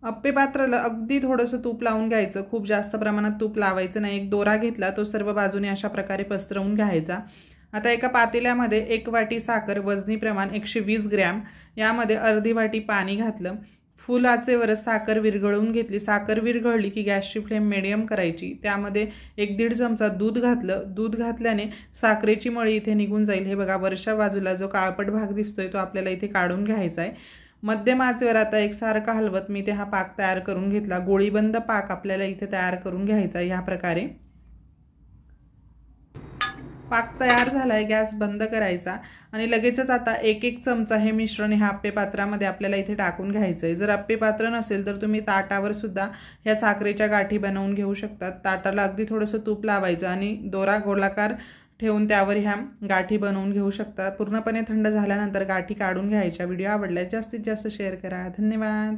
अप्पे पात्राला अगदी थोडंसं तूप लावून घ्यायचं, खूप जास्त प्रमाणात तूप लावायचं नाही। एक दोरा घेतला, तो सर्व बाजूने अशा प्रकारे पसरवून घ्यायचा। आता एका पातेल्यामध्ये 1 वाटी साखर, वजनी प्रमाण 120 ग्रॅम, यामध्ये अर्धी वाटी पाणी घातलं। फुल आचेवर साखर विरघळून घेतली। साखर विरघळली की गॅसची फ्लेम मिडियम करायची। त्यामध्ये 1-1.5 चमचा दूध घातलं। दूध घातल्याने साखरेची मळी इथे निघून जाईल। हे बघा, वरच्या बाजूला जो काळपट भाग दिसतोय तो आपल्याला इथे काढून घ्यायचा आहे। मध्यम आचेवर आता एकसारखा हलवत मी इथे हा पाक तयार करून घेतला। गोळीबंद पाक आपल्याला इथे तयार करून घ्यायचा आहे। ह्या प्रकारे पाक तयार झालाय, गॅस बंद करायचा आणि लगेचच आता 1-1 चमचा हे मिश्रण ह्या अप्पे पात्रामध्ये आपल्याला इथे टाकून घ्यायचं आहे। जर अप्पे पात्र नसेल तर तुम्ही ताटावर सुद्धा ह्या साखरेच्या गाठी बनवून घेऊ शकता। ताटाला अगदी थोडंसं तूप लावायचं आणि दोरा गोलाकार ठेवून त्यावर ह्या गाठी बनवून घेऊ शकता। पूर्णपणे थंड झाल्यानंतर गाठी काढून घ्यायच्या। व्हिडिओ आवडल्यास जास्तीत जास्त शेअर करा। धन्यवाद।